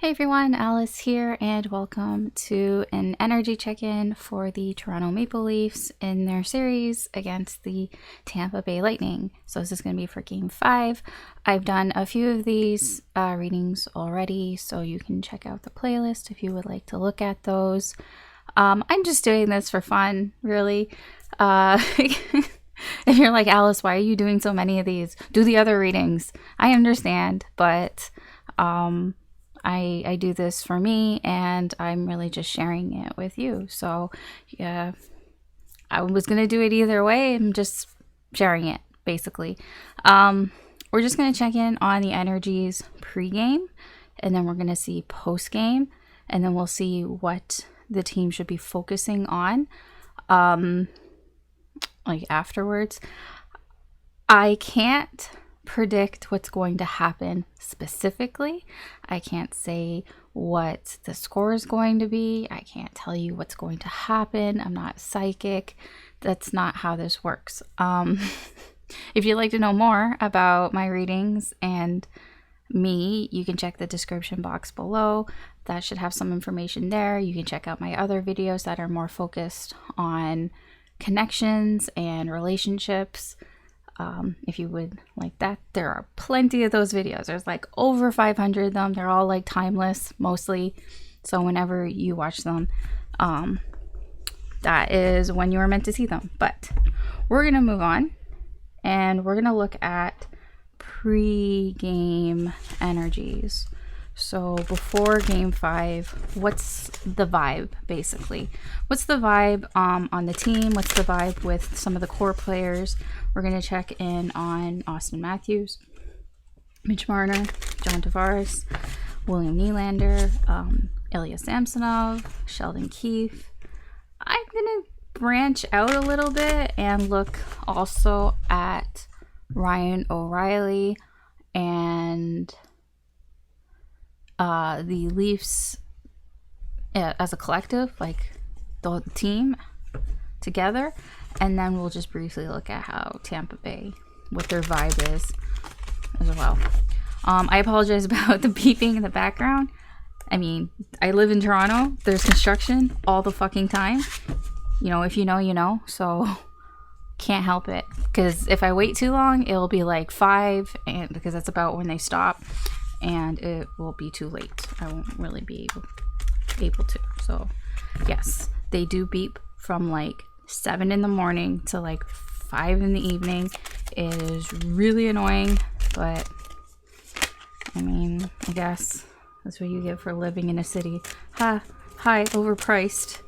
Hey everyone, Alice here, and welcome to an energy check-in for the Toronto Maple Leafs in their series against the Tampa Bay Lightning. So this is going to be for Game 5. I've done a few of these readings already, so you can check out the playlist if you would like to look at those. I'm just doing this for fun, really. If you're like, Alice, why are you doing so many of these? Do the other readings. I understand, but I do this for me, and I'm really just sharing it with you. So yeah, I was gonna do it either way. I'm just sharing it, basically. We're just gonna check in on the energies pre-game, and then we're gonna see post-game, and then we'll see what the team should be focusing on like afterwards. I can't predict what's going to happen specifically. I can't say what the score is going to be. I can't tell you what's going to happen. I'm not psychic. That's not how this works. If you'd like to know more about my readings and me, you can check the description box below. That should have some information there. You can check out my other videos that are more focused on connections and relationships. If you would like that, there are plenty of those videos. There's like over 500 of them. They're all like timeless mostly. So whenever you watch them, that is when you were meant to see them. But we're going to move on, and we're going to look at pre-game energies. So before Game 5, what's the vibe, basically? What's the vibe on the team? What's the vibe with some of the core players? We're going to check in on Auston Matthews, Mitch Marner, John Tavares, William Nylander, Ilya Samsonov, Sheldon Keefe. I'm going to branch out a little bit and look also at Ryan O'Reilly and the Leafs as a collective, like the team together, and then we'll just briefly look at how Tampa Bay, what their vibe is as well. I apologize about the beeping in the background. I mean, I live in Toronto. There's construction all the fucking time. You know, if you know, you know. So can't help it, because if I wait too long, it'll be like 5, and because that's about when they stop, and it will be too late. I won't really be able to. So yes, they do beep from like 7 in the morning to like 5 in the evening. It is really annoying, but I mean, I guess that's what you get for living in a city. High overpriced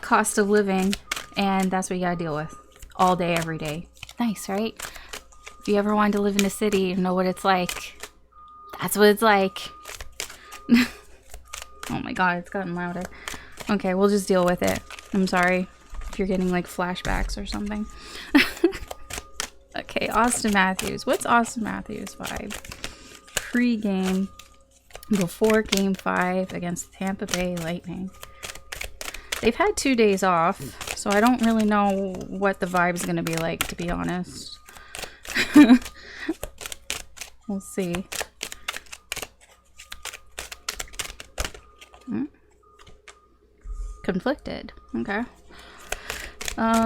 cost of living, and that's what you gotta deal with all day, every day. Nice, right? If you ever wanted to live in a city and know what it's like, that's what it's like. Oh my god, it's gotten louder. Okay, we'll just deal with it. I'm sorry if you're getting like flashbacks or something. Okay, Auston Matthews. What's Auston Matthews' vibe? Pre-game, before Game 5 against the Tampa Bay Lightning. They've had 2 days off, so I don't really know what the vibe is going to be like, to be honest. We'll see. Conflicted. Okay.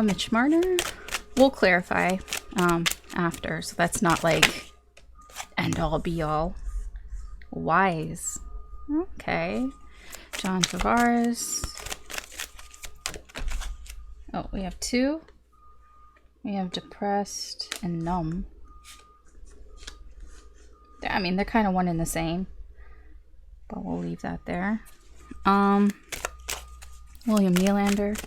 Mitch Marner. We'll clarify after, so that's not like end all be all. Wise. Okay. John Tavares. Oh, we have 2. We have depressed and numb. I mean, they're kind of one and the same, but we'll leave that there. William Nylander.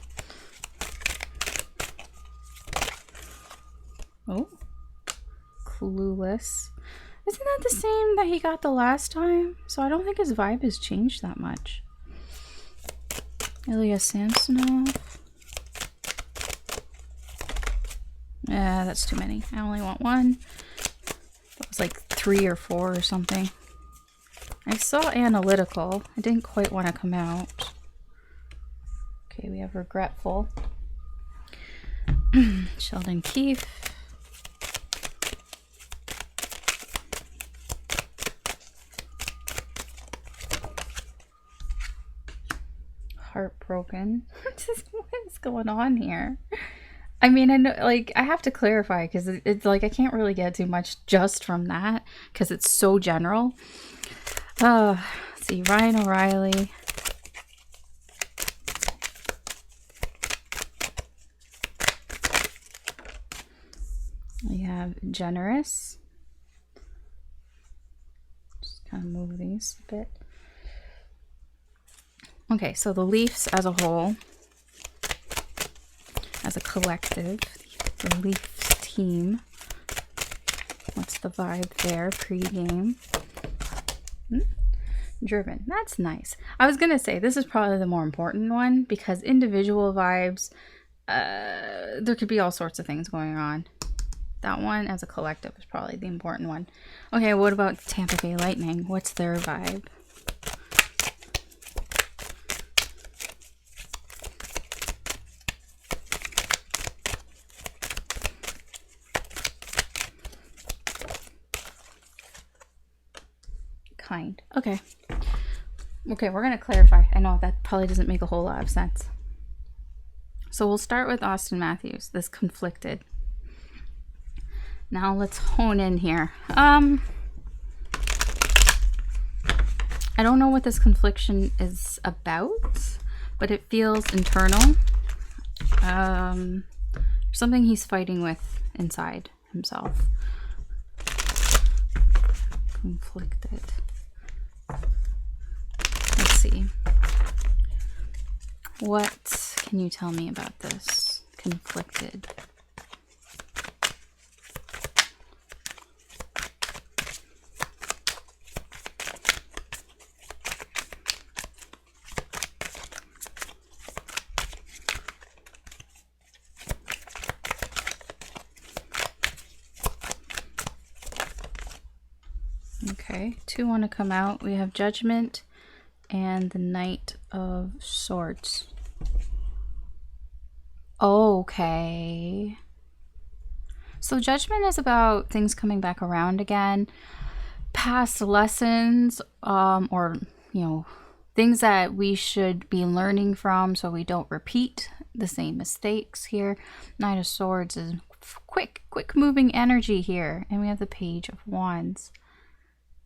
Oh, clueless. Isn't that the same that he got the last time? So I don't think his vibe has changed that much. Ilya Samsonov. Yeah, that's too many. I only want 1. That was like 3 or 4 or something. I saw analytical. I didn't quite want to come out. Okay, we have regretful. Sheldon Keefe. heartbroken. What is going on here? I mean, I know, like, I have to clarify because it's like I can't really get too much just from that because it's so general. Let's see, Ryan O'Reilly. We have generous. Just kind of move these a bit. Okay, so the LEAFS as a whole, as a collective, the LEAFS team. What's the vibe there? Pre-game. Driven. That's nice. I was gonna say this is probably the more important one because individual vibes, there could be all sorts of things going on. That one as a collective is probably the important one. Okay, what about Tampa Bay Lightning? What's their vibe? Kind. Okay. Okay, we're going to clarify. I know that probably doesn't make a whole lot of sense. So we'll start with Austin Matthews, this conflicted. Now let's hone in here. I don't know what this confliction is about, but it feels internal. Something he's fighting with inside himself. Conflicted. Let's see. What can you tell me about this conflicted? Okay, two want to come out. We have Judgment and the Knight of Swords. Okay. So Judgment is about things coming back around again, past lessons, or, you know, things that we should be learning from so we don't repeat the same mistakes here. Knight of Swords is quick moving energy here. And we have the Page of Wands.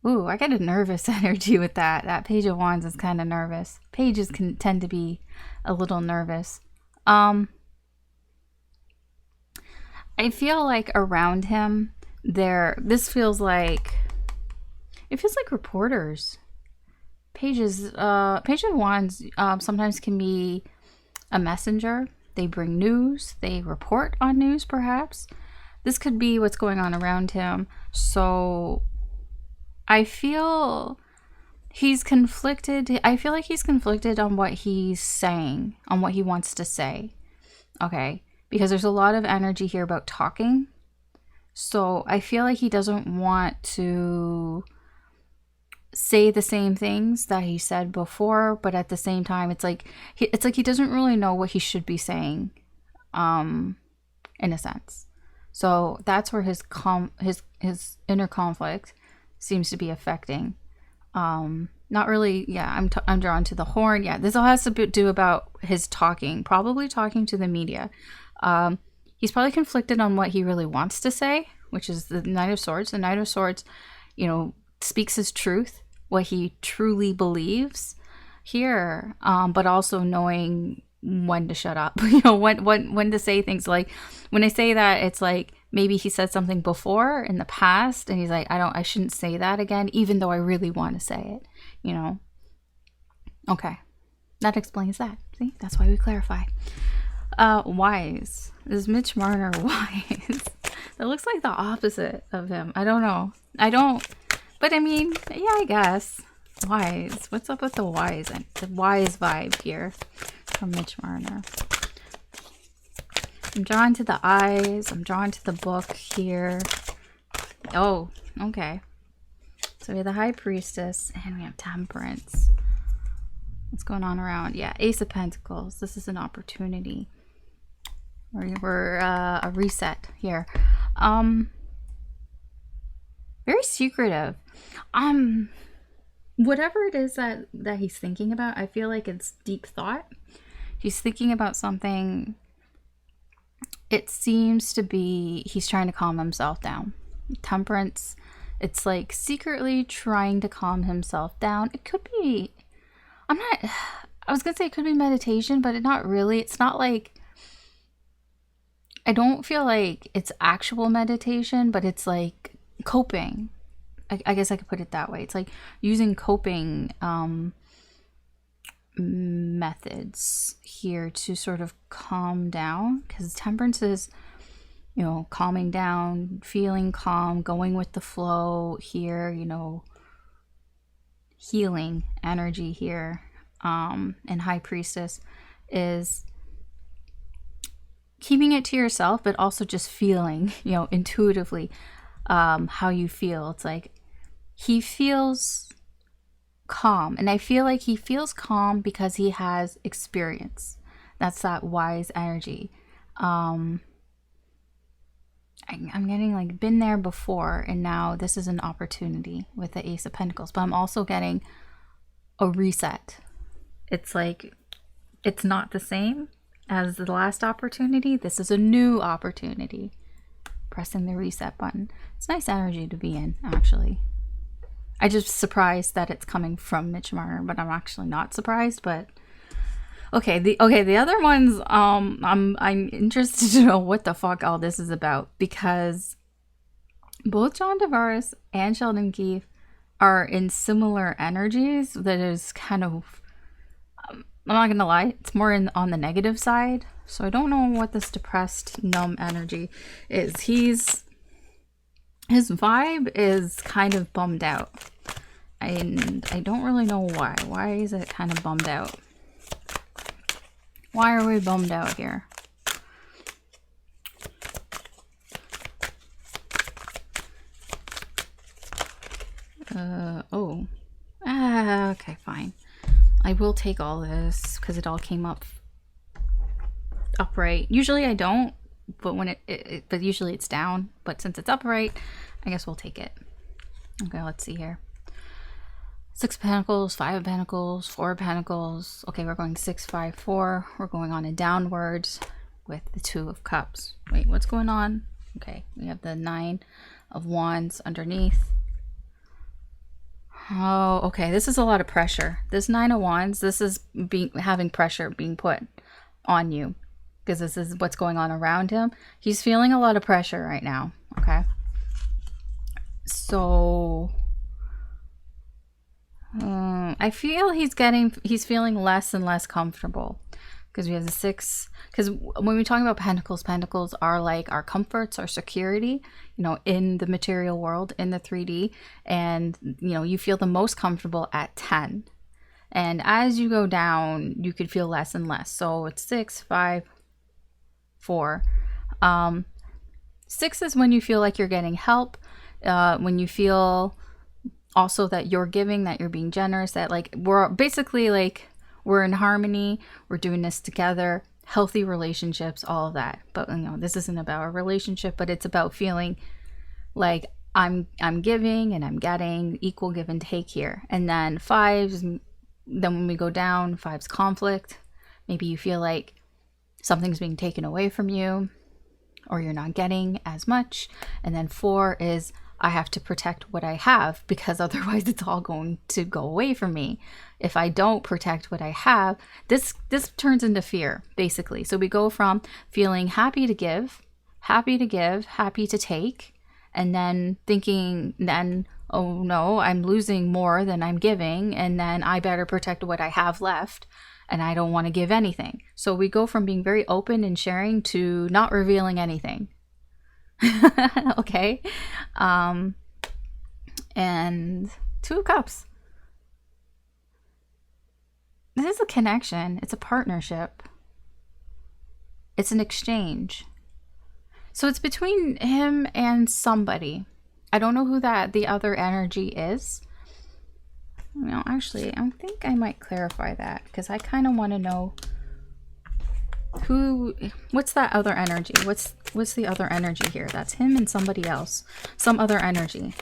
Ooh, I get a nervous energy with that. That Page of Wands is kind of nervous. Pages can tend to be a little nervous. I feel like around him, this feels like, it feels like reporters. Page of Wands sometimes can be a messenger. They bring news. They report on news, perhaps. This could be what's going on around him. So I feel he's conflicted. I feel like he's conflicted on what he's saying, on what he wants to say. Okay. Because there's a lot of energy here about talking. So I feel like he doesn't want to say the same things that he said before, but at the same time, it's like he doesn't really know what he should be saying, in a sense. So that's where his inner conflict seems to be affecting. Not really. Yeah, I'm drawn to the horn. Yeah, this all has to do about his talking, probably talking to the media. He's probably conflicted on what he really wants to say, which is the Knight of Swords. The Knight of Swords, you know, speaks his truth, what he truly believes here, but also knowing when to shut up, you know, when to say things. Like when I say that, it's like maybe he said something before in the past and he's like, I shouldn't say that again, even though I really want to say it, you know. Okay, that explains that. See, that's why we clarify. Wise. Is Mitch Marner wise? That looks like the opposite of him. I don't know. But I mean, yeah, I guess. Wise. What's up with the wise vibe here from Mitch Marner? I'm drawn to the eyes. I'm drawn to the book here. Oh, okay. So we have the High Priestess and we have Temperance. What's going on around? Yeah, Ace of Pentacles. This is an opportunity. We're a reset here. Very secretive. whatever it is that he's thinking about, I feel like it's deep thought. He's thinking about something. It seems to be he's trying to calm himself down. Temperance, it's like secretly trying to calm himself down. It could be, I was gonna say it could be meditation, but not really. It's not like, I don't feel like it's actual meditation, but it's like coping. I guess I could put it that way. It's like using coping methods here to sort of calm down, because temperance is, you know, calming down, feeling calm, going with the flow here, you know, healing energy here. And high priestess is keeping it to yourself, but also just feeling, you know, intuitively how you feel. It's like he feels calm, and I feel like he feels calm because he has experience. That's that wise energy. I'm getting like been there before, and now this is an opportunity with the Ace of Pentacles, but I'm also getting a reset. It's like it's not the same as the last opportunity. This is a new opportunity. Pressing the reset button. It's nice energy to be in, actually. I just surprised that it's coming from Mitch Marner, but I'm actually not surprised. But okay, the other ones, I'm interested to know what the fuck all this is about, because both John Tavares and Sheldon Keefe are in similar energies. That is kind of, I'm not gonna lie, it's more on the negative side. So I don't know what this depressed, numb energy is. His vibe is kind of bummed out. And I don't really know why. Why is it kind of bummed out? Why are we bummed out here? Okay, fine. I will take all this because it all came up upright. Usually I don't, but when but usually it's down. But since it's upright, I guess we'll take it. Okay, let's see here. 6 of Pentacles, 5 of Pentacles, 4 of Pentacles. Okay, we're going 6, 5, 4. We're going on a downwards with the 2 of Cups. Wait, what's going on? Okay, we have the 9 of Wands underneath. Oh, okay, this is a lot of pressure. This 9 of Wands, this is having pressure being put on you, because this is what's going on around him. He's feeling a lot of pressure right now, okay? So I feel he's feeling less and less comfortable, because we have the 6. Because when we talk about Pentacles, Pentacles are like our comforts, our security, you know, in the material world, in the 3D. And, you know, you feel the most comfortable at 10. And as you go down, you could feel less and less. So it's 6, 5, 4. 6 is when you feel like you're getting help, when you feel also that you're giving, that you're being generous, that like we're basically like we're in harmony, we're doing this together, healthy relationships, all of that. But you know, this isn't about a relationship, but it's about feeling like I'm giving and I'm getting, equal give and take here. And then 5's, then when we go down, 5's conflict. Maybe you feel like something's being taken away from you, or you're not getting as much. And then 4 is I have to protect what I have, because otherwise it's all going to go away from me. If I don't protect what I have, this turns into fear, basically. So we go from feeling happy to give, happy to take, and then thinking then, oh no, I'm losing more than I'm giving, and then I better protect what I have left, and I don't want to give anything. So we go from being very open and sharing to not revealing anything. Okay. And 2 of Cups. This is a connection. It's a partnership. It's an exchange. So it's between him and somebody. I don't know who the other energy is. You know, actually, I think I might clarify that, because I kind of want to know what's that other energy? What's the other energy here? That's him and somebody else. Some other energy.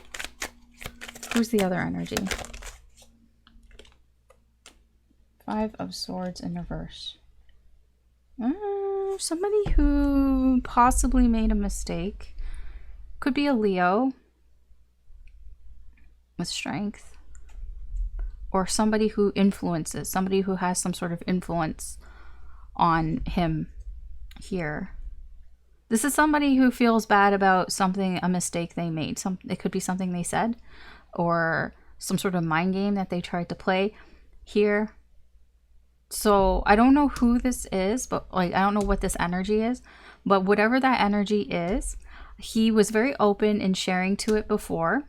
Who's the other energy? 5 of Swords in reverse. Somebody who possibly made a mistake. Could be a Leo with strength. Or somebody who influences. Somebody who has some sort of influence on him here. This is somebody who feels bad about something, a mistake they made. It could be something they said. Or some sort of mind game that they tried to play here. So I don't know who this is, but like I don't know what this energy is, but whatever that energy is, he was very open in sharing to it before,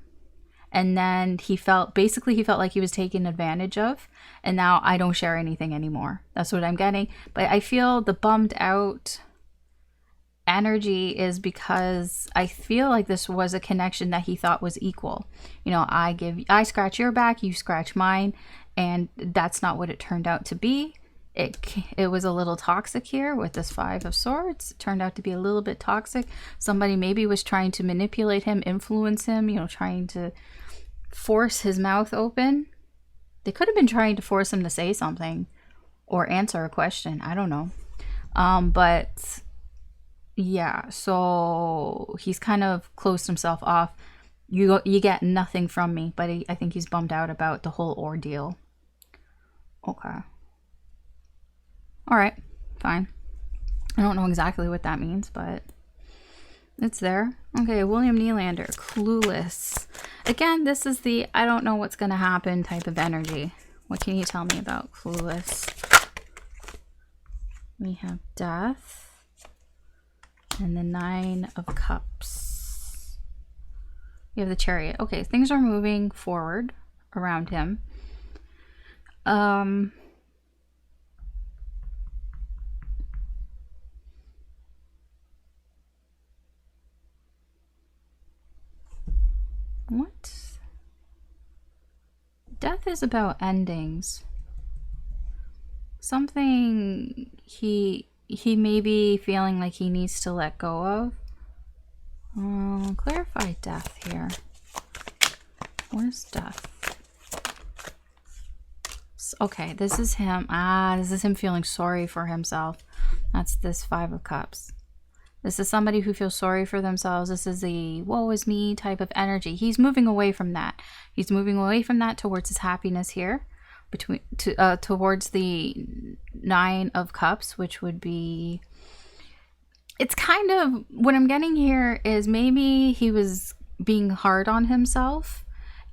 and then he felt like he was taken advantage of, and now I don't share anything anymore. That's what I'm getting. But I feel the bummed out energy is because I feel like this was a connection that he thought was equal. You know, I scratch your back, you scratch mine, and that's not what it turned out to be. It was a little toxic here with this 5 of Swords. It turned out to be a little bit toxic. Somebody maybe was trying to manipulate him, influence him, you know, trying to force his mouth open. They could have been trying to force him to say something or answer a question. I don't know. But yeah, so he's kind of closed himself off. You get nothing from me, but I think he's bummed out about the whole ordeal. Okay. All right, fine. I don't know exactly what that means, but it's there. Okay, William Nylander, Clueless. Again, this is the I don't know what's going to happen type of energy. What can you tell me about Clueless? We have Death and the 9 of Cups. You have the Chariot. Okay, things are moving forward around him. What? Death is about endings. Something he may be feeling like he needs to let go of. Clarify death here. Where's death? Okay, this is him. This is him feeling sorry for himself. That's this 5 of Cups. This is somebody who feels sorry for themselves. This is the woe is me type of energy. He's moving away from that. He's moving away from that towards his happiness here. Towards the 9 of Cups, which would be... It's kind of... What I'm getting here is maybe he was being hard on himself.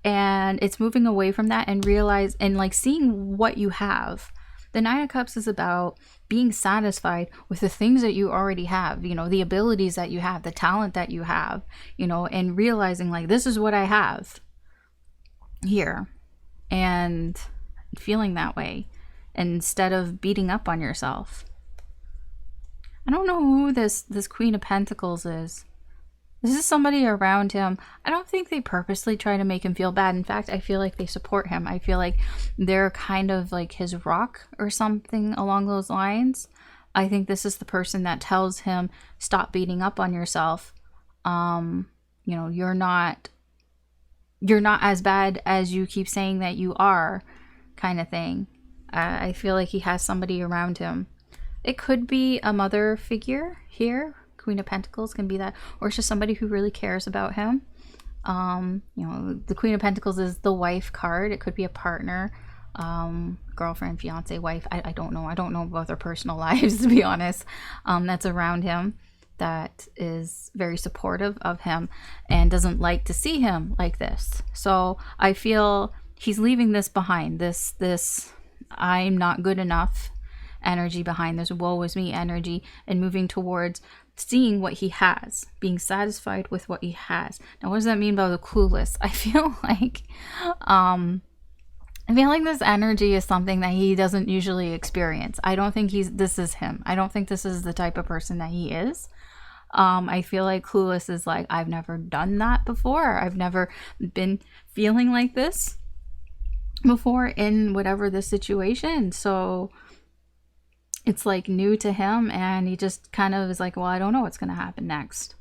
And it's moving away from that and like seeing what you have. The 9 of Cups is about being satisfied with the things that you already have, you know, the abilities that you have, the talent that you have, you know, and realizing like, this is what I have here, and feeling that way instead of beating up on yourself. I don't know who this Queen of Pentacles is. This is somebody around him. I don't think they purposely try to make him feel bad. In fact, I feel like they support him. I feel like they're kind of like his rock or something along those lines. I think this is the person that tells him, stop beating up on yourself. You know, you're not as bad as you keep saying that you are, kind of thing. I feel like he has somebody around him. It could be a mother figure here. Queen of Pentacles can be that, or it's just somebody who really cares about him. You know, the Queen of Pentacles is the wife card. It could be a partner, girlfriend, fiance, wife. I don't know. I don't know about their personal lives, to be honest. That's around him, that is very supportive of him and doesn't like to see him like this. So I feel he's leaving this behind. This I'm not good enough energy behind, this woe is me energy, and moving towards seeing what he has, being satisfied with what he has. Now, what does that mean about the Clueless? I feel like this energy is something that he doesn't usually experience. I don't think this is him. I don't think this is the type of person that he is. I feel like Clueless is like, I've never done that before. I've never been feeling like this before in whatever the situation. So it's like new to him, and he just kind of is like, well, I don't know what's going to happen next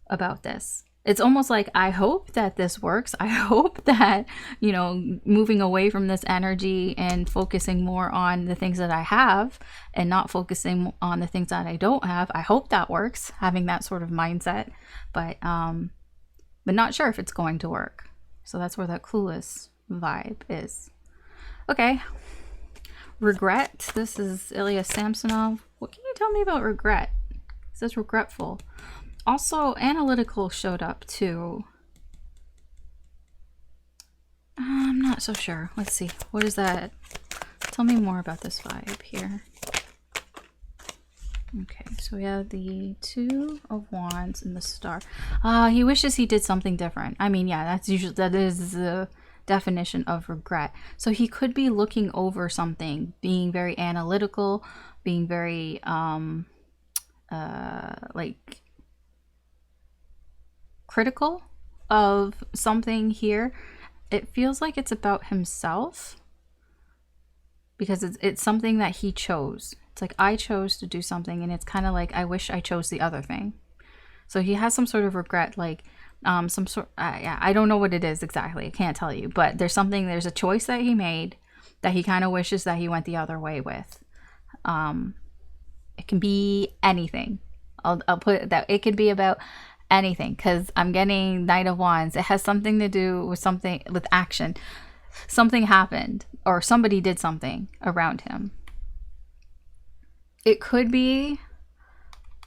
about this. it's almost like, I hope that this works. I hope that, you know, moving away from this energy and focusing more on the things that I have and not focusing on the things that I don't have. I hope that works, having that sort of mindset, but not sure if it's going to work. So that's where that clueless vibe is. Okay. Regret. This is Ilya Samsonov. What can you tell me about regret? It says regretful. Also, analytical showed up too. I'm not so sure. Let's see. What is that? Tell me more about this vibe here. Okay, so we have the Two of Wands and the Star. He wishes he did something different. I mean, yeah, that is the definition of regret. So he could be looking over something, being very analytical, being very like critical of something here. It feels like it's about himself because it's something that he chose. It's like, I chose to do something, and it's kind of like, I wish I chose the other thing. So he has some sort of regret, like some sort, yeah, I don't know what it is exactly. I can't tell you, but there's a choice that he made that he kind of wishes that he went the other way with. It can be anything. I'll put it that it could be about anything, because I'm getting Knight of Wands. It has something to do with something, with action. Something happened, or somebody did something around him. It could be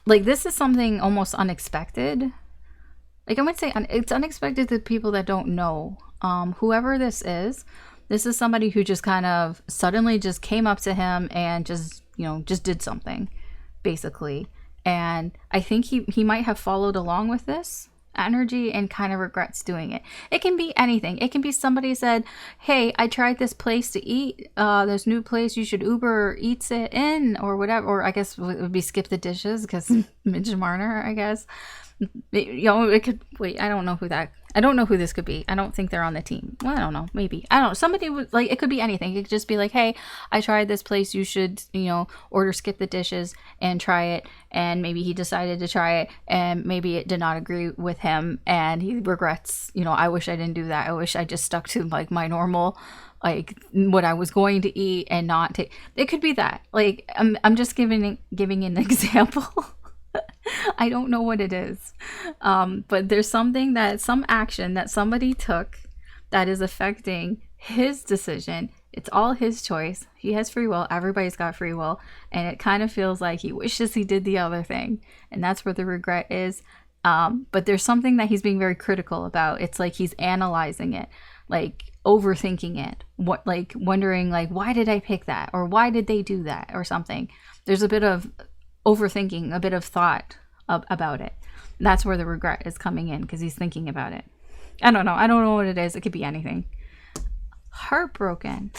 like, this is something almost unexpected. Like, I would say it's unexpected to people that don't know. Whoever this is somebody who just kind of suddenly just came up to him and just, you know, just did something, basically. And I think he might have followed along with this energy and kind of regrets doing it. It can be anything. It can be somebody said, hey, I tried this place to eat, this new place, you should Uber Eats it in, or whatever. Or I guess it would be skip the dishes, because Midge Marner, I guess. You know, it could, wait, I don't know who this could be. I don't think they're on the team. Well, I don't know, maybe, I don't know, somebody would, like, it could be anything. It could just be like, hey, I tried this place, you should, you know, order skip the dishes and try it. And maybe he decided to try it, and maybe it did not agree with him, and he regrets, you know, I wish I didn't do that. I wish I just stuck to like my normal, like what I was going to eat, and not take. It could be that. Like, I'm just giving an example. I don't know what it is, but there's some action that somebody took that is affecting his decision. It's all his choice. He has free will. Everybody's got free will, and it kind of feels like he wishes he did the other thing, and that's where the regret is. But there's something that he's being very critical about. It's like he's analyzing it, like overthinking it, like wondering, like, why did I pick that, or why did they do that, or something. There's a bit of overthinking, a bit of thought about it. That's where the regret is coming in, because he's thinking about it. I don't know what it is. It could be anything. Heartbroken.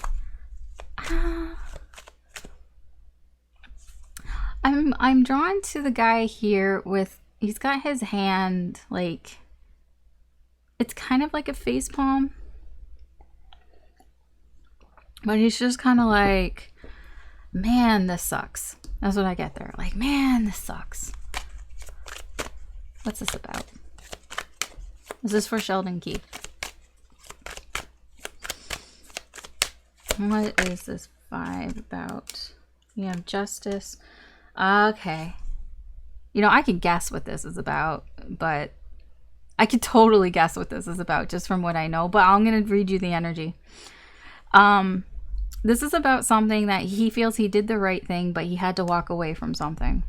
I'm drawn to the guy here with, he's got his hand, like, it's kind of like a face palm, but he's just kind of like, man, this sucks. That's what I get there. Like, man, this sucks. What's this about? Is this for Sheldon Keefe? What is this vibe about? We have justice. Okay. You know, I can guess what this is about, but I could totally guess what this is about just from what I know, but I'm going to read you the energy. This is about something that he feels he did the right thing, but he had to walk away from something.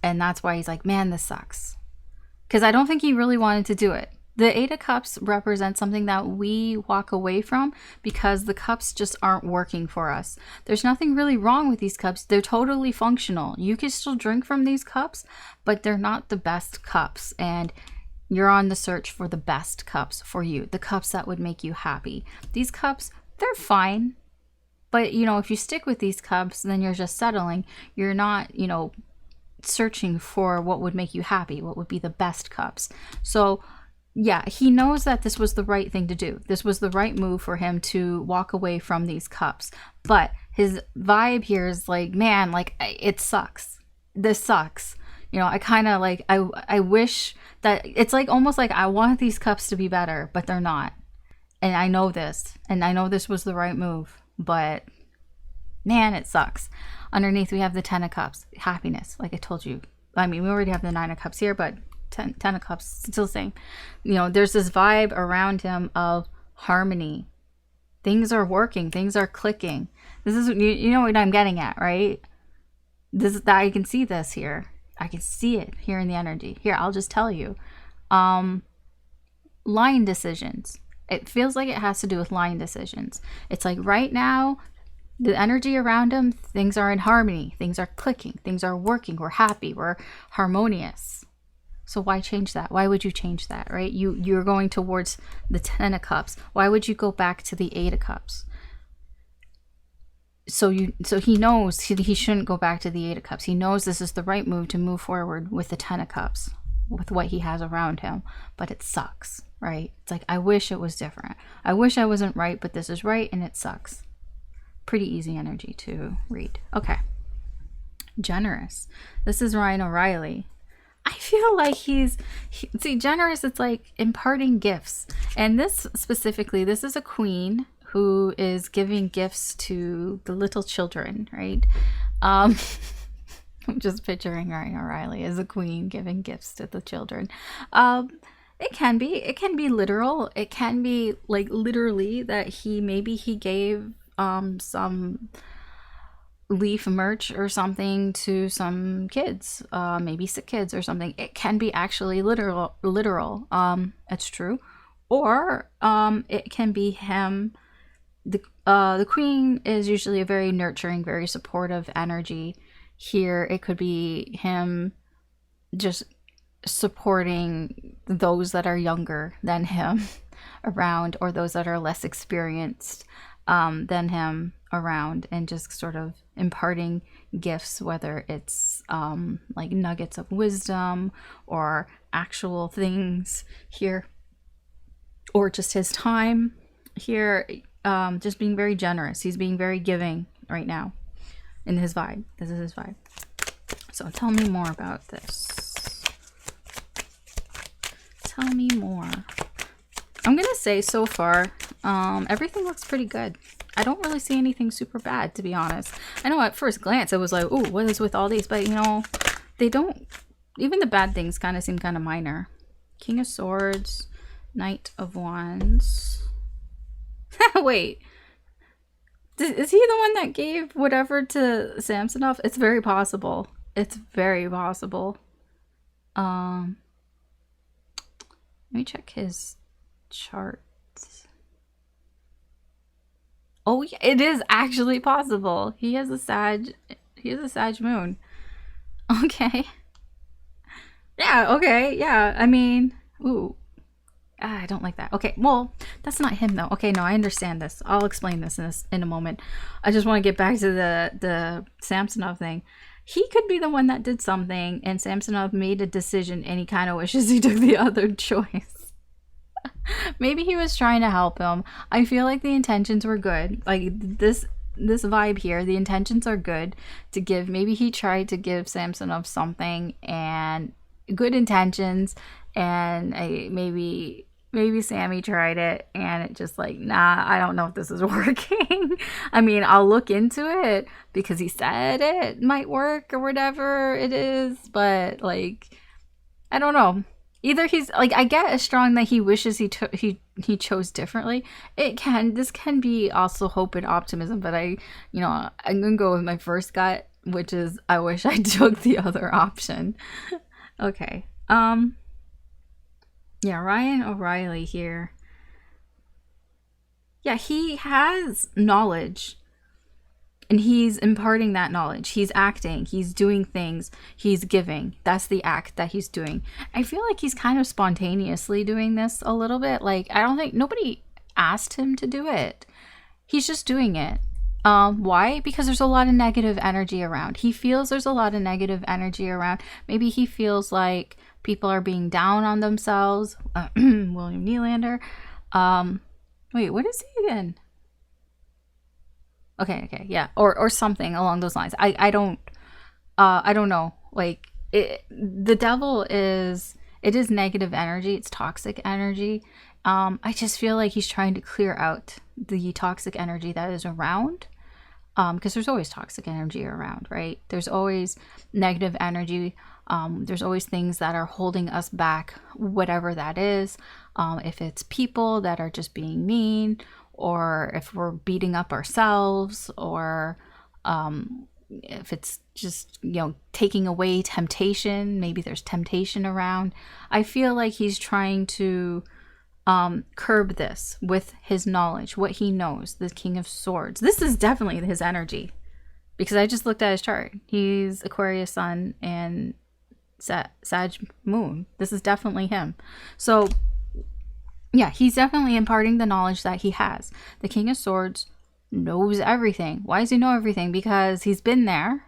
And that's why he's like, man, this sucks. Because I don't think he really wanted to do it. The Eight of Cups represents something that we walk away from because the cups just aren't working for us. There's nothing really wrong with these cups. They're totally functional. You can still drink from these cups, but they're not the best cups. And you're on the search for the best cups for you. The cups that would make you happy. These cups, they're fine. But, you know, if you stick with these cups, then you're just settling. You're not, you know, searching for what would make you happy, what would be the best cups. So, yeah, he knows that this was the right thing to do. This was the right move for him to walk away from these cups. But his vibe here is like, man, like, it sucks. This sucks. You know, I kind of like, I wish that it's like almost like I want these cups to be better, but they're not. And I know this, and I know this was the right move, but man, it sucks. Underneath, we have the 10 of cups, happiness, like I told you. I mean, we already have the 9 of cups here, but 10 of cups, still the same. You know, there's this vibe around him of harmony. Things are working, things are clicking. This is, you know what I'm getting at, right? This, that I can see this here. I can see it here in the energy. Here, I'll just tell you. Line decisions. It feels like it has to do with line decisions. It's like right now, the energy around him, things are in harmony. Things are clicking. Things are working. We're happy. We're harmonious. So why change that? Why would you change that, right? You're going towards the 10 of cups. Why would you go back to the 8 of cups? So he knows he shouldn't go back to the 8 of cups. He knows this is the right move to move forward with the 10 of cups, with what he has around him. But it sucks, right? It's like, I wish it was different. I wish I wasn't right, but this is right, and it sucks. Pretty easy energy to read. Okay. Generous. This is Ryan O'Reilly. I feel like see, generous, it's like imparting gifts. And this specifically, this is a queen who is giving gifts to the little children, right? I'm just picturing Ryan O'Reilly as a queen giving gifts to the children. It can be literal. It can be like literally that maybe he gave some LEAF merch or something to some kids, maybe sick kids or something. It can be actually literal. It's true. Or it can be him. The queen is usually a very nurturing, very supportive energy. Here it could be him just supporting those that are younger than him around, or those that are less experienced than him around, and just sort of imparting gifts, whether it's like nuggets of wisdom or actual things here, or just his time here. Just being very generous. He's being very giving right now in his vibe. This is his vibe. So tell me more about this. Tell me more. I'm gonna say so far, everything looks pretty good. I don't really see anything super bad, to be honest. I know at first glance it was like, oh, what is with all these? But you know, they don't, even the bad things kind of seem kind of minor. King of Swords, Knight of Wands. Wait, is he the one that gave whatever to Samsonov? It's very possible. It's very possible. Let me check his chart. Oh, yeah, it is actually possible. He has a Sag moon. Okay. Yeah, okay. Yeah, I mean, ooh. I don't like that. Okay, well, that's not him though. Okay, no, I understand this. I'll explain this in a moment. I just want to get back to the Samsonov thing. He could be the one that did something, and Samsonov made a decision, and he kind of wishes he took the other choice. Maybe he was trying to help him. I feel like the intentions were good. Like this vibe here, the intentions are good to give. Maybe he tried to give Samsonov something, and good intentions, and maybe Sammy tried it and it just like, nah, I don't know if this is working. I mean, I'll look into it because he said it might work or whatever it is, but like, I don't know. Either he's like, I get as strong that he wishes he chose differently. This can be also hope and optimism, but I'm gonna go with my first gut, which is I wish I took the other option. Okay. Yeah, Ryan O'Reilly here. Yeah, he has knowledge, and he's imparting that knowledge. He's acting, he's doing things, he's giving. That's the act that he's doing. I feel like he's kind of spontaneously doing this a little bit. Like, I don't think nobody asked him to do it. He's just doing it. Why? Because there's a lot of negative energy around. He feels there's a lot of negative energy around. Maybe he feels like people are being down on themselves. William Nylander. Wait, what is he again? Okay, yeah, or something along those lines. I don't know. Like, the devil is, it is negative energy. It's toxic energy. I just feel like he's trying to clear out the toxic energy that is around. Because there's always toxic energy around, right? There's always negative energy. There's always things that are holding us back, whatever that is. If it's people that are just being mean, or if we're beating up ourselves, or if it's just, taking away temptation, maybe there's temptation around. I feel like he's trying to curb this with his knowledge, what he knows, the King of Swords. This is definitely his energy, because I just looked at his chart. He's Aquarius Sun and Sag Moon. This is definitely him. So yeah, he's definitely imparting the knowledge that he has. The King of Swords knows everything. Why does he know everything? Because he's been there,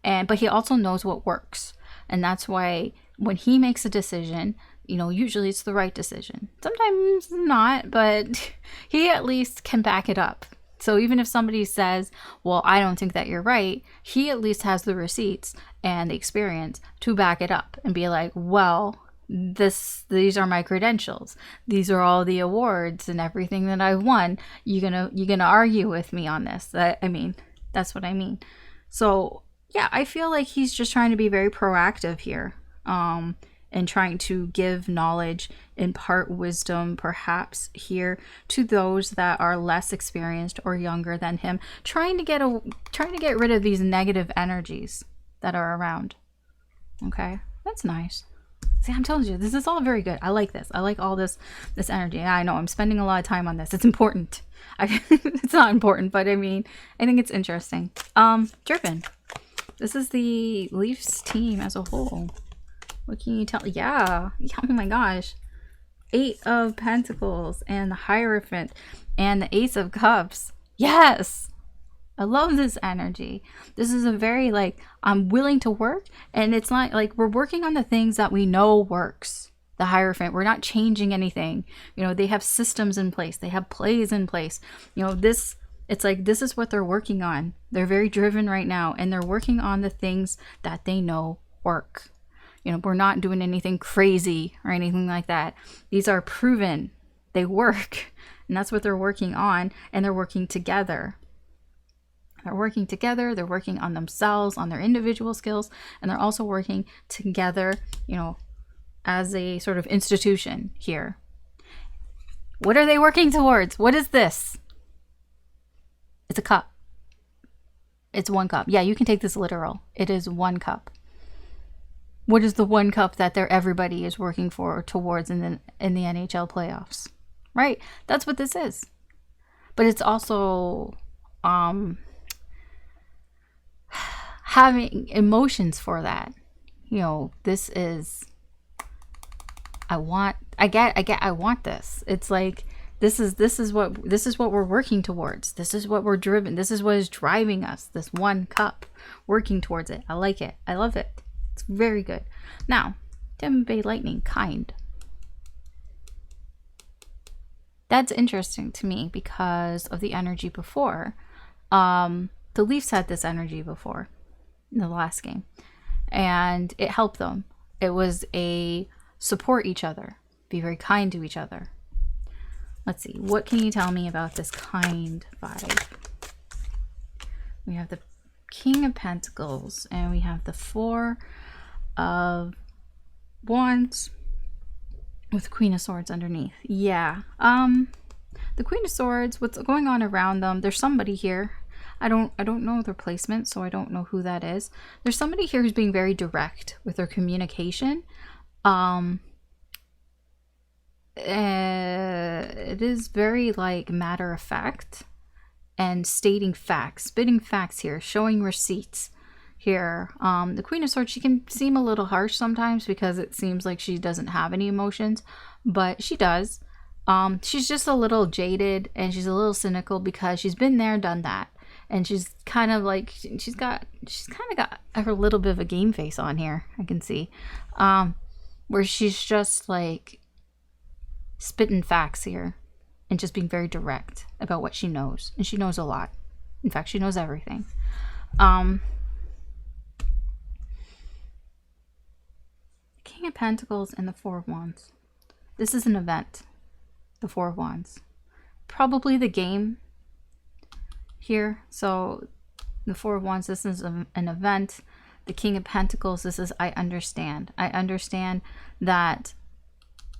but he also knows what works. And that's why when he makes a decision, usually it's the right decision. Sometimes not, but he at least can back it up. So even if somebody says, well, I don't think that you're right, he at least has the receipts and the experience to back it up and be like, well, these are my credentials. These are all the awards and everything that I've won. You gonna argue with me on this? That's what I mean. So yeah, I feel like he's just trying to be very proactive here. And trying to give knowledge, impart wisdom, perhaps here, to those that are less experienced or younger than him, trying to get rid of these negative energies that are around. Okay, that's nice. See, I'm telling you, this is all very good. I like this. I like all this energy. I know I'm spending a lot of time on this. It's important. It's not important, but I think it's interesting. Driven. This is the Leafs team as a whole. What can you tell? Yeah. Oh my gosh. 8 of Pentacles and the Hierophant and the Ace of Cups. Yes. I love this energy. This is a very I'm willing to work, and it's not like we're working on the things that we know works. The Hierophant, we're not changing anything. They have systems in place. They have plays in place. It's like this is what they're working on. They're very driven right now, and they're working on the things that they know work. We're not doing anything crazy or anything like that. These are proven. They work. And that's what they're working on. And they're working together. They're working together. They're working on themselves, on their individual skills. And they're also working together, as a sort of institution here. What are they working towards? What is this? It's a cup. It's 1 cup. Yeah, you can take this literal. It is 1 cup. What is the 1 cup that everybody is working towards in the NHL playoffs? Right? That's what this is. But it's also having emotions for that. This is I want this. It's like this is what we're working towards. This is what we're driven. This is what is driving us. This 1 cup, working towards it. I like it. I love it. It's very good. Now, Tampa Bay Lightning, kind. That's interesting to me because of the energy before. The Leafs had this energy before in the last game, and it helped them. It was a support each other, be very kind to each other. Let's see, what can you tell me about this kind vibe? We have the King of Pentacles, and we have the 4 of Wands with Queen of Swords underneath. Yeah. The Queen of Swords, what's going on around them? There's somebody here. I don't know their placement, so I don't know who that is. There's somebody here who's being very direct with their communication. It is very matter of fact and stating facts, spitting facts here, showing receipts here. The Queen of Swords, she can seem a little harsh sometimes because it seems like she doesn't have any emotions, but she does. She's just a little jaded and she's a little cynical because she's been there, done that. And she's kind of she's kind of got her little bit of a game face on here, I can see. Where she's just spitting facts here and just being very direct about what she knows. And she knows a lot. In fact, she knows everything. King of Pentacles and the Four of Wands. This is an event. The Four of Wands. Probably the game here. So the Four of Wands, this is an event. The King of Pentacles, this is I understand. I understand that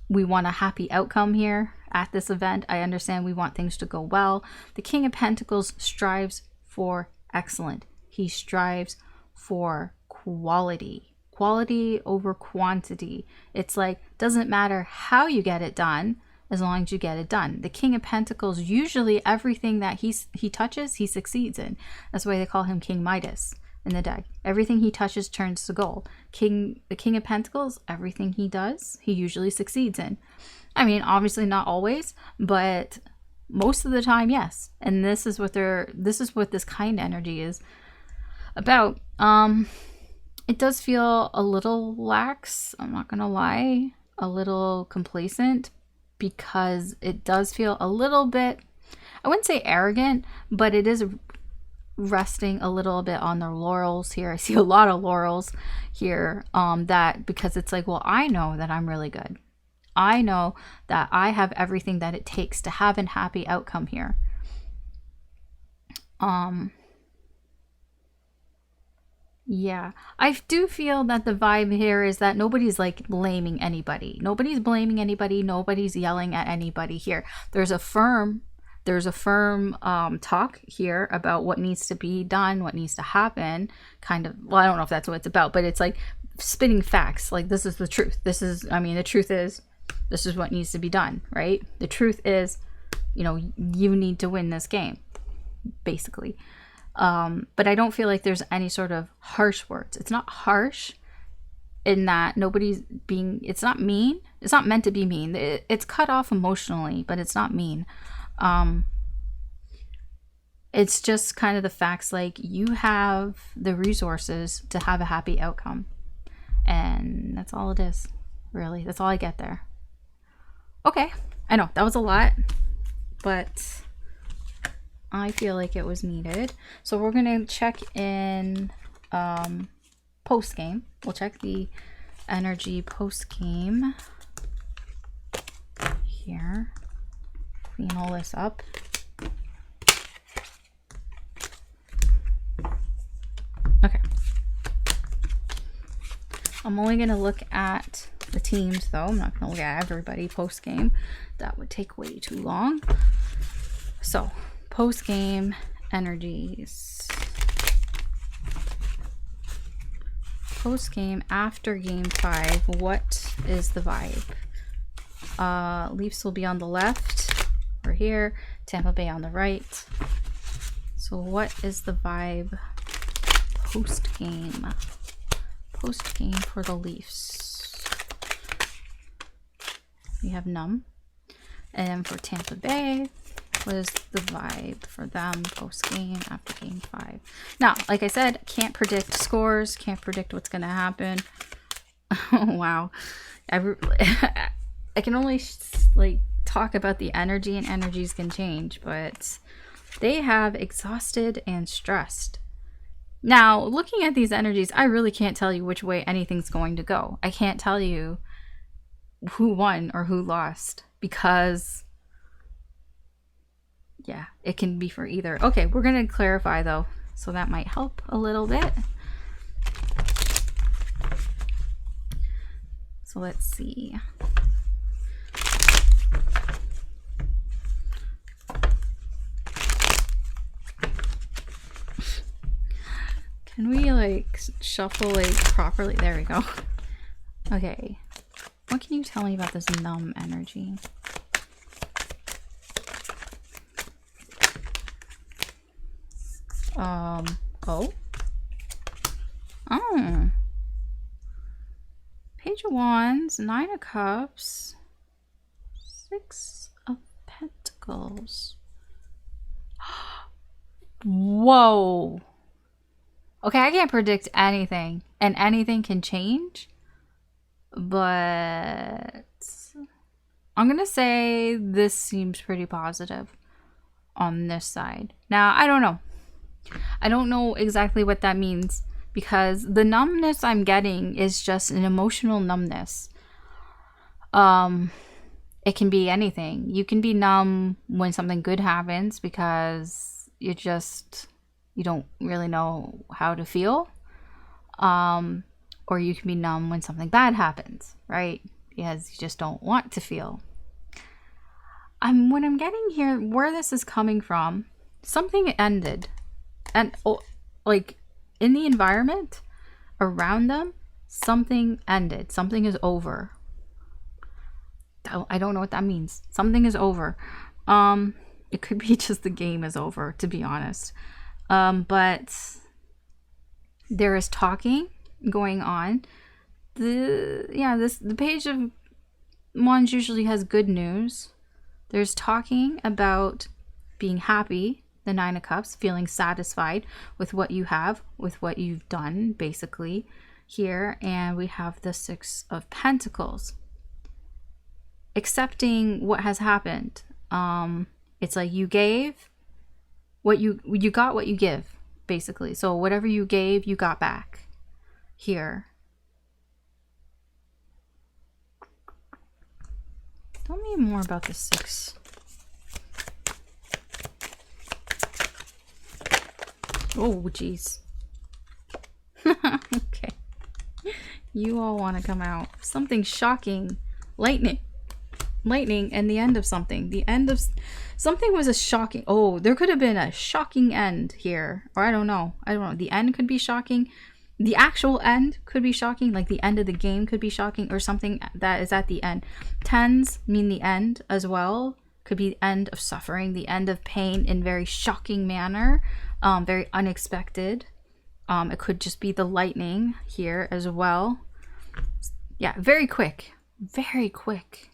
we want a happy outcome here at this event. I understand we want things to go well. The King of Pentacles strives for excellent. He strives for quality. Quality over quantity. It's like, doesn't matter how you get it done, as long as you get it done. The King of Pentacles, usually everything that he touches, he succeeds in. That's why they call him King Midas in the deck. Everything he touches turns to gold. The King of Pentacles, everything he does, he usually succeeds in. I mean, obviously not always, but most of the time, yes. And this is what this kind energy is about. It does feel a little lax, I'm not gonna lie, a little complacent, because it does feel a little bit, I wouldn't say arrogant, but it is resting a little bit on their laurels here. I see a lot of laurels here, that because it's like, well, I know that I'm really good. I know that I have everything that it takes to have a happy outcome here. Yeah, I do feel that the vibe here is that nobody's like blaming anybody. Nobody's blaming anybody. Nobody's yelling at anybody here. There's a firm talk here about what needs to be done, what needs to happen, kind of. Well, I don't know if that's what it's about, but it's like spitting facts. Like, this is the truth. The truth is, this is what needs to be done, right? The truth is, you need to win this game, basically. But I don't feel like there's any sort of harsh words. It's not harsh in that it's not mean. It's not meant to be mean. It's cut off emotionally, but it's not mean. It's just kind of the facts, like, you have the resources to have a happy outcome. And that's all it is, really. That's all I get there. Okay, I know that was a lot, but I feel like it was needed. So we're gonna check in post game. We'll check the energy post game here. Clean all this up. Okay. I'm only gonna look at the teams though. I'm not gonna look at everybody post game. That would take way too long. So post-game energies. Post-game after game 5, what is the vibe? Leafs will be on the left. We're here. Tampa Bay on the right. So what is the vibe post-game? Post-game for the Leafs. We have numb. And then for Tampa Bay, what is the vibe for them post-game after game 5? Now, like I said, can't predict scores, can't predict what's going to happen. Oh, wow. I can only talk about the energy, and energies can change, but they have exhausted and stressed. Now, looking at these energies, I really can't tell you which way anything's going to go. I can't tell you who won or who lost, because yeah, it can be for either. Okay, we're going to clarify though, so that might help a little bit. So let's see. Can we shuffle properly? There we go. Okay. What can you tell me about this numb energy? Oh. Page of Wands, 9 of Cups, 6 of Pentacles. Whoa. Okay, I can't predict anything, and anything can change, but I'm gonna say this seems pretty positive on this side. Now, I don't know exactly what that means because the numbness I'm getting is just an emotional numbness. It can be anything. You can be numb when something good happens because you don't really know how to feel. Or you can be numb when something bad happens, right? Because you just don't want to feel. What I'm getting here, where this is coming from, something ended. And like in the environment around them, something ended. Something is over. I don't know what that means. Something is over. It could be just the game is over, to be honest. But there is talking going on. The Page of Wands usually has good news. There's talking about being happy, the Nine of Cups, feeling satisfied with what you have, with what you've done, basically, here. And we have the Six of Pentacles. Accepting what has happened. It's like you gave what you got what you give, basically. So whatever you gave, you got back here. Tell me more about the six. Oh, jeez. Okay. You all want to come out. Something shocking. Lightning, and the end of something. The end of something was a shocking. Oh, there could have been a shocking end here. Or I don't know. The end could be shocking. The actual end could be shocking. Like the end of the game could be shocking, or something that is at the end. Tens mean the end as well. Could be the end of suffering, the end of pain in very shocking manner. Very unexpected. It could just be the lightning here as well. Yeah, very quick. Very quick.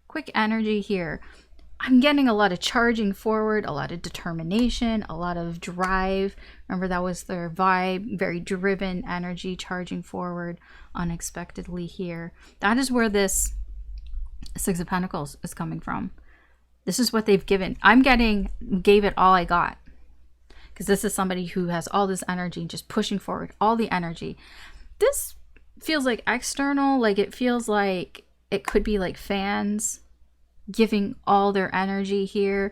Quick energy here. I'm getting a lot of charging forward, a lot of determination, a lot of drive. Remember, that was their vibe. Very driven energy, charging forward unexpectedly here. That is where this Six of Pentacles is coming from. This is what they've given. Gave it all I got. Because this is somebody who has all this energy, just pushing forward, all the energy. This feels like external, like it feels like it could be like fans giving all their energy here,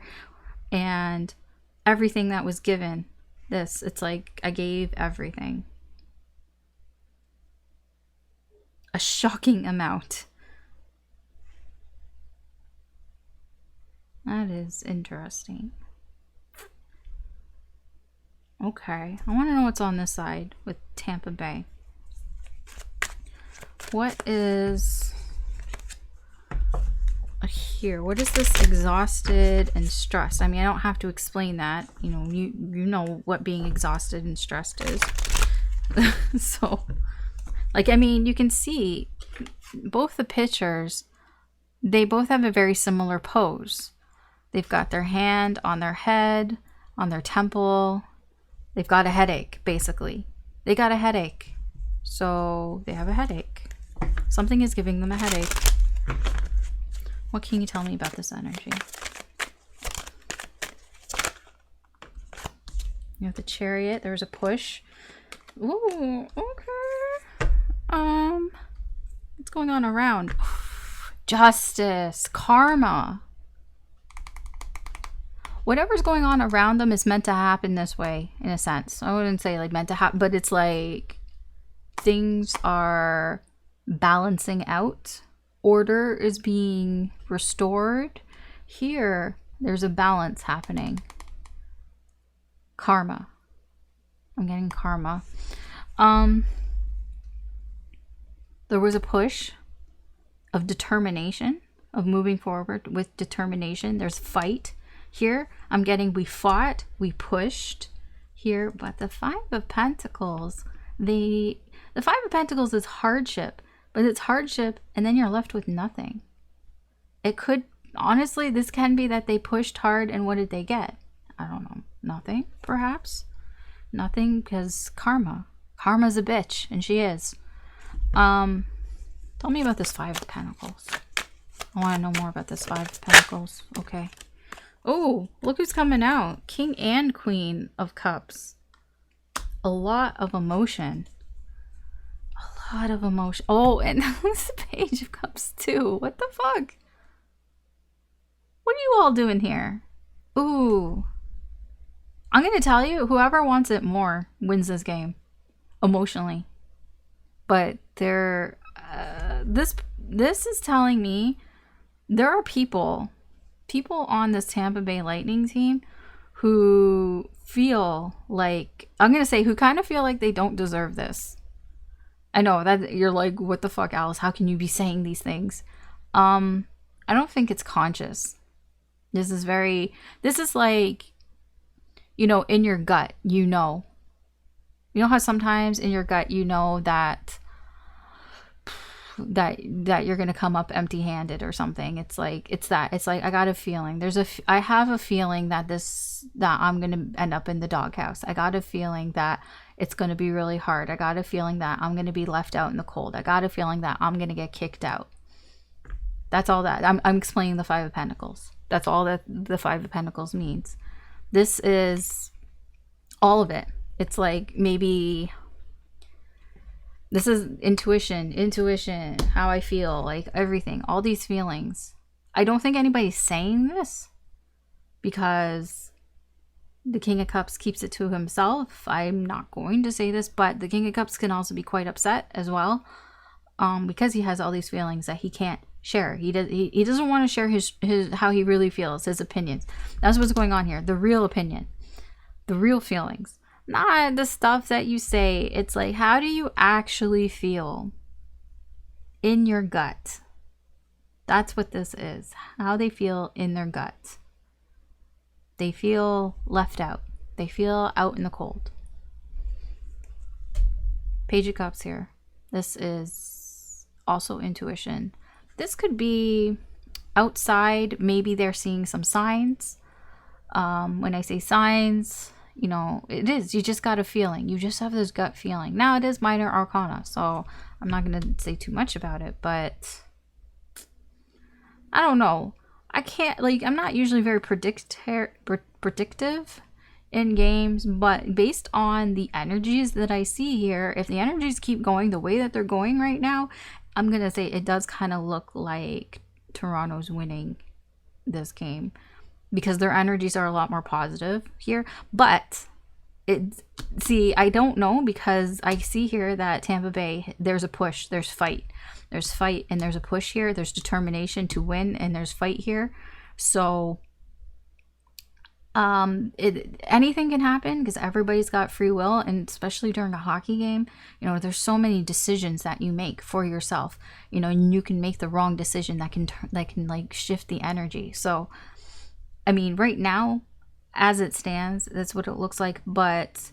and everything that was given. It's like I gave everything. A shocking amount. That is interesting. Okay, I want to know what's on this side with Tampa Bay. What is here? What is this exhausted and stressed? I mean, I don't have to explain that. You know what being exhausted and stressed is. So, like, I mean, you can see both the pictures, they both have a very similar pose. They've got their hand on their head, on their temple. They've got a headache, basically. They got a headache. So they have a headache. Something is giving them a headache. What can you tell me about this energy? You have the Chariot. There's a push. Ooh, okay. What's going on around? Justice. Karma. Whatever's going on around them is meant to happen this way, in a sense. I wouldn't say like meant to happen, but it's like things are balancing out. Order is being restored. Here, there's a balance happening. Karma. I'm getting karma. There was a push of determination, of moving forward with determination. There's fight. Here, I'm getting we fought, we pushed here, but the Five of Pentacles, the Five of Pentacles is hardship, but it's hardship and then you're left with nothing. It could, honestly, this can be that they pushed hard and what did they get? I don't know. Nothing, perhaps? Nothing, because karma. Karma's a bitch, and she is. Tell me about this Five of Pentacles. I want to know more about this Five of Pentacles. Okay. Oh, look who's coming out. King and Queen of Cups. A lot of emotion. lot of emotion. Oh, and this Page of Cups too. What the fuck? What are you all doing here? Ooh. I'm going to tell you, whoever wants it more wins this game. Emotionally. But this is telling me there are people on this Tampa Bay Lightning team who feel like, I'm going to say, who kind of feel like they don't deserve this. I know that you're like, what the fuck, Alice? How can you be saying these things? I don't think it's conscious. This is like, you know, in your gut, you know how sometimes in your gut, you know that you're going to come up empty-handed or something. It's like I got a feeling. I have a feeling that I'm going to end up in the doghouse. I got a feeling that it's going to be really hard. I got a feeling that I'm going to be left out in the cold. I got a feeling that I'm going to get kicked out. That's all that. I'm explaining the Five of Pentacles. That's all that the Five of Pentacles means. This is all of it. It's like, maybe this is intuition, how I feel, like everything, all these feelings. I don't think anybody's saying this because the King of Cups keeps it to himself. I'm not going to say this, but the King of Cups can also be quite upset as well, because he has all these feelings that he can't share. He doesn't want to share his how he really feels, his opinions. That's what's going on here. The real opinion, the real feelings, not the stuff that you say. It's like, how do you actually feel in your gut? That's what this is. How they feel in their gut. They feel left out. They feel out in the cold. Page of Cups here. This is also intuition. This could be outside. Maybe they're seeing some signs. When I say signs, you know, it is. You just got a feeling. You just have this gut feeling. Now, it is minor arcana, so I'm not going to say too much about it, but I don't know. I can't, like, I'm not usually very predictive in games, but based on the energies that I see here, if the energies keep going the way that they're going right now, I'm going to say it does kind of look like Toronto's winning this game because their energies are a lot more positive here. But I don't know, because I see here that Tampa Bay, there's a push, there's fight, and there's a push here, there's determination to win, and there's fight here. So anything can happen because everybody's got free will, and especially during a hockey game, you know, there's so many decisions that you make for yourself, you know, and you can make the wrong decision that can like shift the energy. So I mean, right now, as it stands, that's what it looks like, but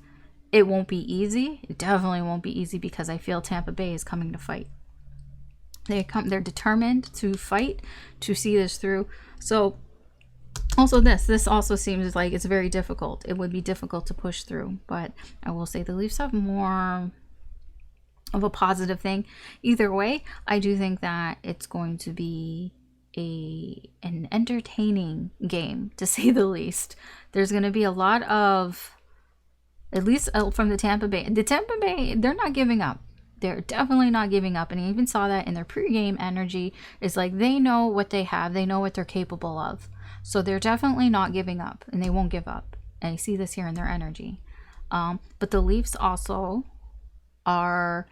it won't be easy. It definitely won't be easy because I feel Tampa Bay is coming to fight. They're determined to fight to see this through. So also this also seems like it's very difficult. It would be difficult to push through, but I will say the Leafs have more of a positive thing. Either way, I do think that it's going to be an entertaining game, to say the least. There's going to be a lot of, at least from the Tampa Bay. The Tampa Bay, they're not giving up. They're definitely not giving up. And I even saw that in their pregame energy. It's like they know what they have. They know what they're capable of. So they're definitely not giving up, and they won't give up. And I see this here in their energy. But the Leafs also are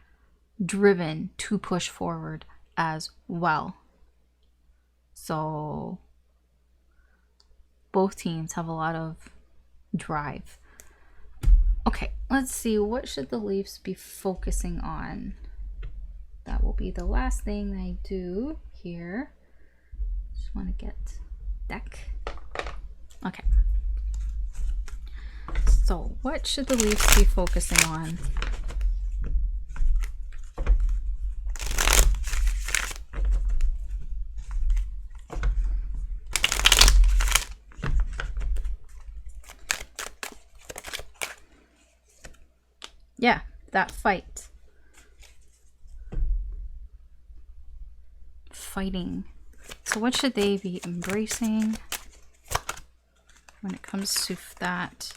driven to push forward as well. So both teams have a lot of drive. Okay, let's see. What should the Leafs be focusing on? That will be the last thing I do here. Just want to get deck. Okay. So what should the Leafs be focusing on? Yeah, that fight. Fighting. So what should they be embracing when it comes to that?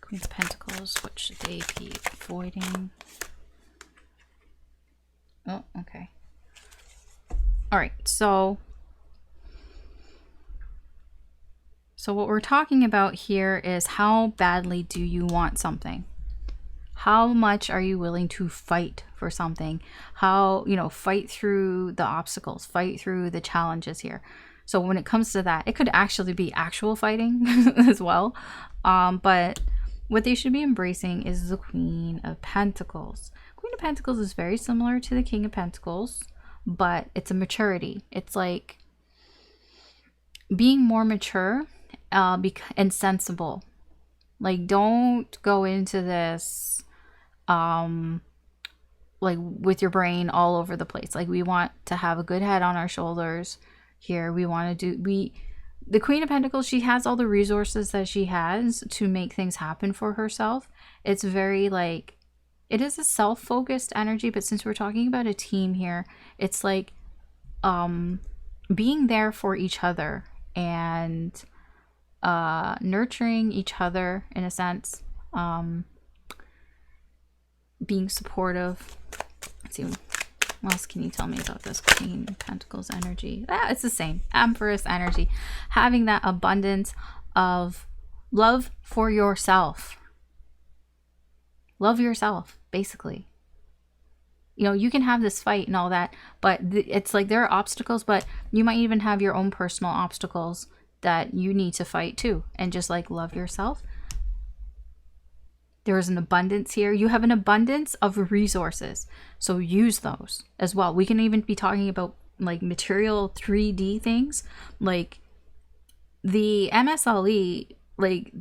Queen of Pentacles, what should they be avoiding? Oh, okay. All right, so what we're talking about here is how badly do you want something? How much are you willing to fight for something? How, fight through the obstacles, fight through the challenges here. So when it comes to that, it could actually be actual fighting as well. But what they should be embracing is the Queen of Pentacles. Queen of Pentacles is very similar to the King of Pentacles, but it's a maturity. It's like being more mature and sensible. Like, don't go into this like with your brain all over the place. Like, we want to have a good head on our shoulders here. We want to the Queen of Pentacles, she has all the resources that she has to make things happen for herself. It's very like, it is a self-focused energy, but since we're talking about a team here, it's like being there for each other and nurturing each other in a sense, being supportive. Let's see, what else can you tell me about this Queen of Pentacles energy? It's the same Empress energy, having that abundance of love for yourself. Love yourself, basically. You can have this fight and all that, but it's like there are obstacles, but you might even have your own personal obstacles that you need to fight too, and just like love yourself. There is an abundance here. You have an abundance of resources, so use those as well. We can even be talking about like material 3D things, like the MSLE. Like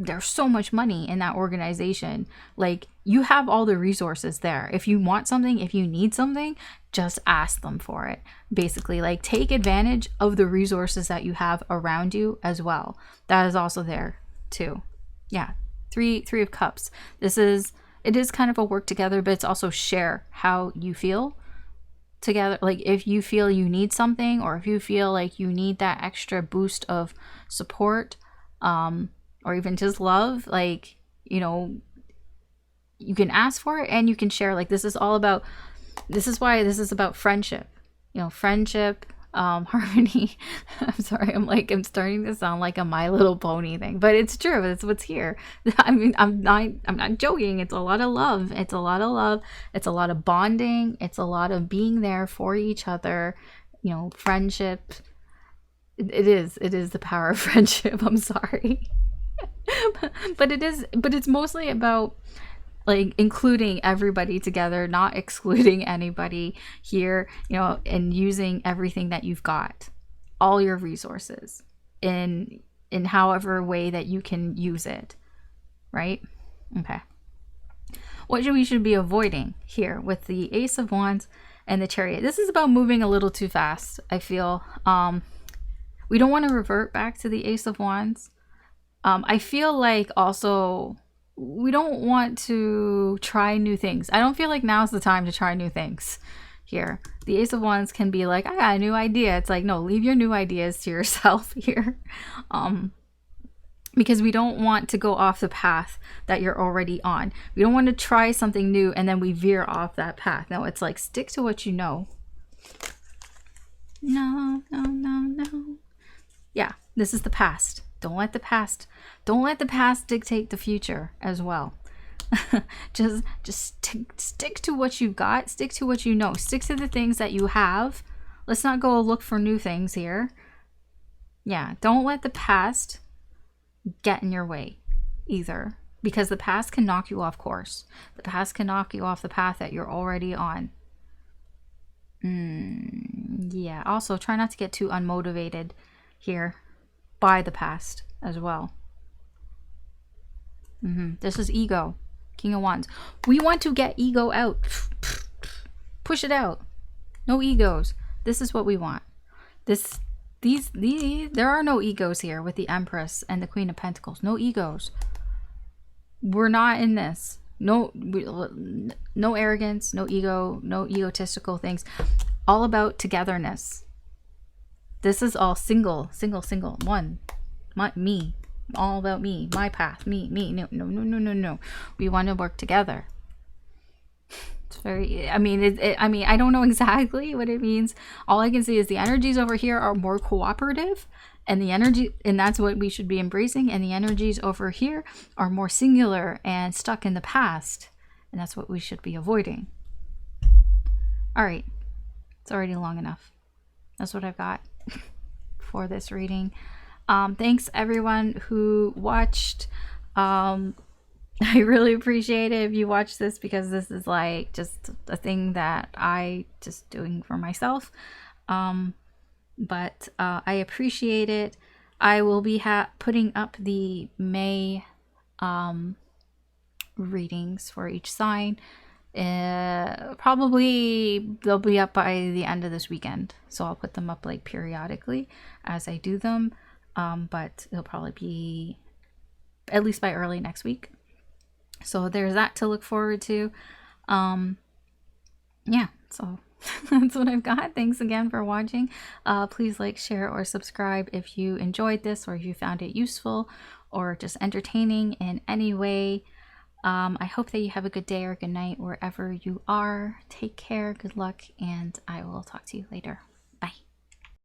there's so much money in that organization. Like, you have all the resources there. If you want something, if you need something, just ask them for it. Basically, like, take advantage of the resources that you have around you as well. That is also there too. Yeah. Three of Cups. It is kind of a work together, but it's also share how you feel together. Like, if you feel you need something, or if you feel like you need that extra boost of support, or even just love, like, you can ask for it and you can share. Like, this is why this is about friendship, friendship, harmony. I'm sorry, I'm starting to sound like a My Little Pony thing, but it's true. It's what's here. I mean, I'm not joking. It's a lot of love. It's a lot of bonding. It's a lot of being there for each other. Friendship. It is the power of friendship. I'm sorry. but it's mostly about like including everybody together, not excluding anybody here, and using everything that you've got, all your resources in however way that you can use it, right? Okay. What we should be avoiding here with the Ace of Wands and the Chariot. This is about moving a little too fast, I feel. We don't want to revert back to the Ace of Wands. I feel like also we don't want to try new things. I don't feel like now's the time to try new things here. The Ace of Wands can be like, I got a new idea. It's like, no, leave your new ideas to yourself here. Because we don't want to go off the path that you're already on. We don't want to try something new and then we veer off that path. No, it's like, stick to what you know. No. Yeah, this is the past. Don't let the past dictate the future as well. just stick to what you've got. Stick to what you know. Stick to the things that you have. Let's not go look for new things here. Yeah, don't let the past get in your way either, because the past can knock you off course. The past can knock you off the path that you're already on. Yeah, also try not to get too unmotivated here by the past as well. This is ego. King of Wands. We want to get ego out. Push it out. No egos. This is what we want. There are no egos here with the Empress and the Queen of Pentacles. No egos. We're not in this. No arrogance, no ego, no egotistical things. All about togetherness. This is all single. One. Me. All about me. My path. Me. No. We want to work together. It's very, I mean, I mean, I don't know exactly what it means. All I can see is the energies over here are more cooperative, and the energy, and that's what we should be embracing. And the energies over here are more singular and stuck in the past, and that's what we should be avoiding. All right, it's already long enough. That's what I've got for this reading. Thanks everyone who watched. I really appreciate it if you watch this, because this is like just a thing that I just doing for myself. But I appreciate it. I will be putting up the May readings for each sign. Probably they'll be up by the end of this weekend, so I'll put them up like periodically as I do them. But it'll probably be at least by early next week. So there's that to look forward to. Yeah, so that's what I've got. Thanks again for watching. Please like, share, or subscribe if you enjoyed this, or if you found it useful or just entertaining in any way. I hope that you have a good day or good night wherever you are. Take care, good luck, and I will talk to you later.